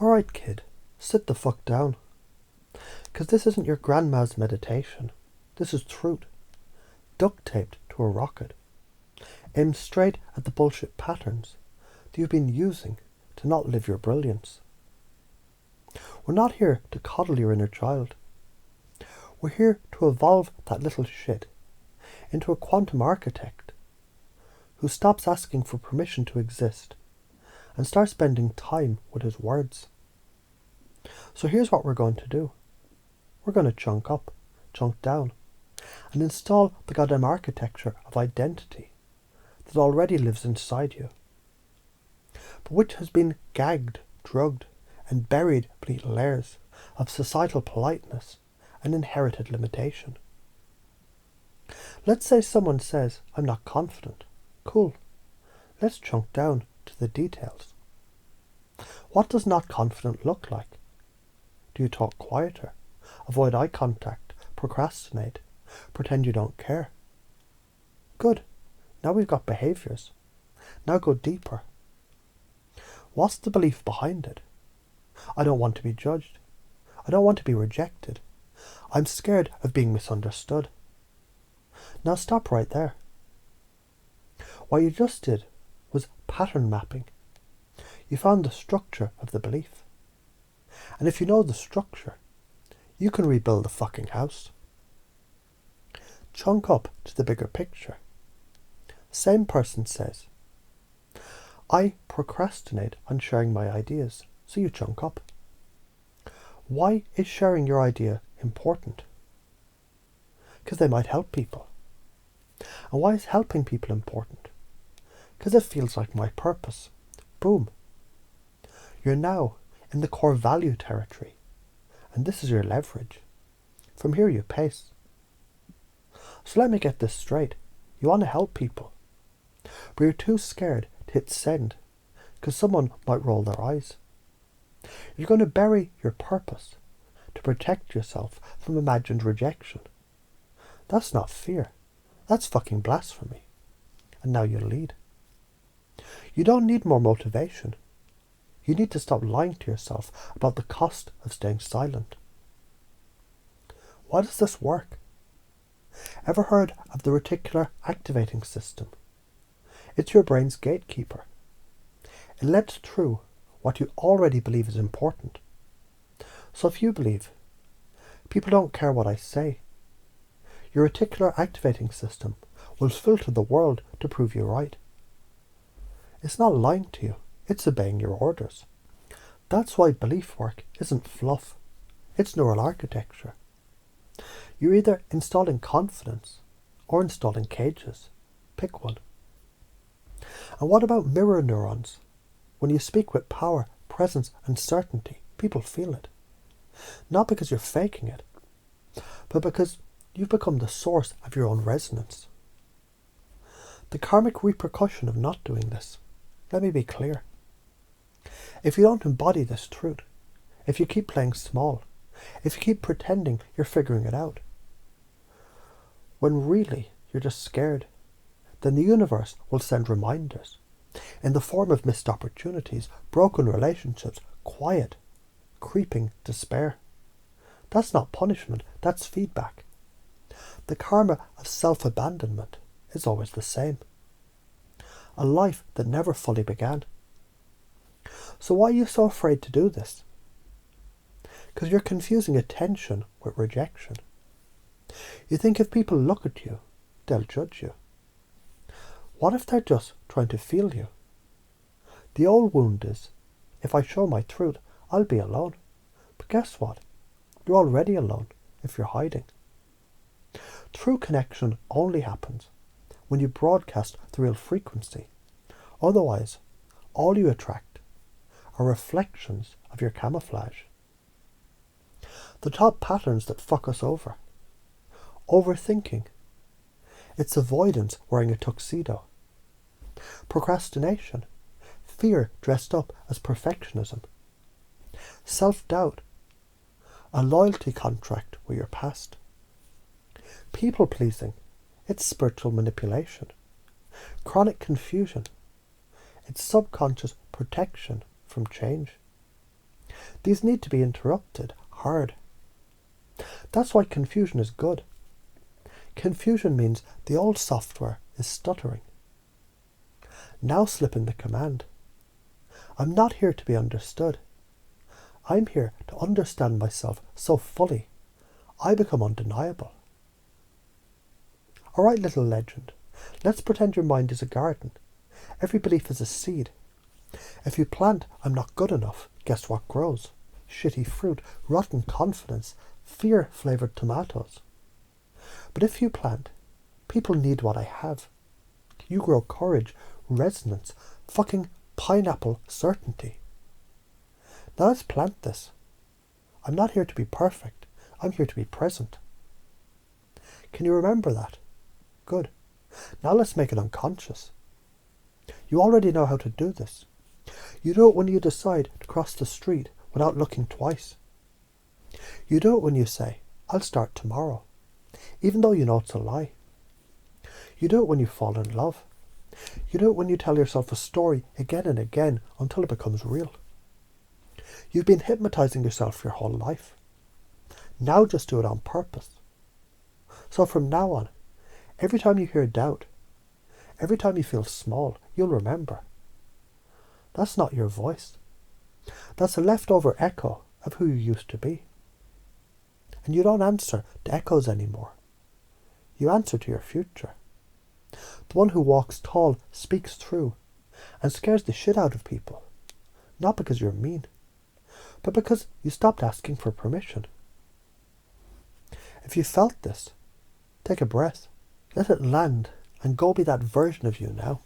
Alright, kid, sit the fuck down. 'Cause this isn't your grandma's meditation. This is truth. Duct taped to a rocket. Aimed straight at the bullshit patterns that you've been using to not live your brilliance. We're not here to coddle your inner child. We're here to evolve that little shit into a quantum architect who stops asking for permission to exist and starts spending time with his words. So here's what we're going to do. We're going to chunk up, chunk down, and install the goddamn architecture of identity that already lives inside you, but which has been gagged, drugged, and buried beneath layers of societal politeness and inherited limitation. Let's say someone says, I'm not confident. Cool. Let's chunk down to the details. What does not confident look like? Do you talk quieter, avoid eye contact, procrastinate, pretend you don't care? Good. Now we've got behaviours. Now go deeper. What's the belief behind it? I don't want to be judged. I don't want to be rejected. I'm scared of being misunderstood. Now stop right there. What you just did was pattern mapping. You found the structure of the belief. And if you know the structure, you can rebuild the fucking house. Chunk up to the bigger picture. Same person says, I procrastinate on sharing my ideas, so you chunk up. Why is sharing your idea important? Because they might help people. And why is helping people important? Because it feels like my purpose. Boom. You're now in the core value territory, and this is your leverage. From here you pace. So let me get this straight. You want to help people, but you're too scared to hit send because someone might roll their eyes. You're going to bury your purpose to protect yourself from imagined rejection. That's not fear. That's fucking blasphemy. And now you lead. You don't need more motivation. You need to stop lying to yourself about the cost of staying silent. Why does this work? Ever heard of the reticular activating system? It's your brain's gatekeeper. It lets through what you already believe is important. So if you believe, people don't care what I say, your reticular activating system will filter the world to prove you right. It's not lying to you, it's obeying your orders. That's why belief work isn't fluff, it's neural architecture. You're either installing confidence or installing cages. Pick one. And what about mirror neurons? When you speak with power, presence and certainty, people feel it. Not because you're faking it, but because you've become the source of your own resonance. The karmic repercussion of not doing this, let me be clear. If you don't embody this truth, if you keep playing small, if you keep pretending you're figuring it out, when really you're just scared, then the universe will send reminders in the form of missed opportunities, broken relationships, quiet, creeping despair. That's not punishment, that's feedback. The karma of self-abandonment is always the same. A life that never fully began. So why are you so afraid to do this? Because you're confusing attention with rejection. You think if people look at you, they'll judge you. What if they're just trying to feel you? The old wound is, if I show my truth, I'll be alone. But guess what? You're already alone if you're hiding. True connection only happens when you broadcast the real frequency. Otherwise, all you attract are reflections of your camouflage. The top patterns that fuck us over. Overthinking. It's avoidance wearing a tuxedo. Procrastination. Fear dressed up as perfectionism. Self-doubt. A loyalty contract with your past. People-pleasing. It's spiritual manipulation. Chronic confusion. It's subconscious protection from change. These need to be interrupted hard. That's why confusion is good. Confusion means the old software is stuttering. Now slip in the command. I'm not here to be understood. I'm here to understand myself so fully, I become undeniable. All right, little legend, let's pretend your mind is a garden. Every belief is a seed. If you plant, I'm not good enough, guess what grows? Shitty fruit, rotten confidence, fear-flavoured tomatoes. But if you plant, people need what I have. You grow courage, resonance, fucking pineapple certainty. Now let's plant this. I'm not here to be perfect. I'm here to be present. Can you remember that? Good. Now let's make it unconscious. You already know how to do this. You do it when you decide to cross the street without looking twice. You do it when you say, I'll start tomorrow, even though you know it's a lie. You do it when you fall in love. You do it when you tell yourself a story again and again until it becomes real. You've been hypnotizing yourself your whole life. Now just do it on purpose. So from now on, every time you hear doubt, every time you feel small, you'll remember. That's not your voice. That's a leftover echo of who you used to be. And you don't answer to echoes anymore. You answer to your future. The one who walks tall, speaks through, and scares the shit out of people. Not because you're mean, but because you stopped asking for permission. If you felt this, take a breath, let it land, and go be that version of you now.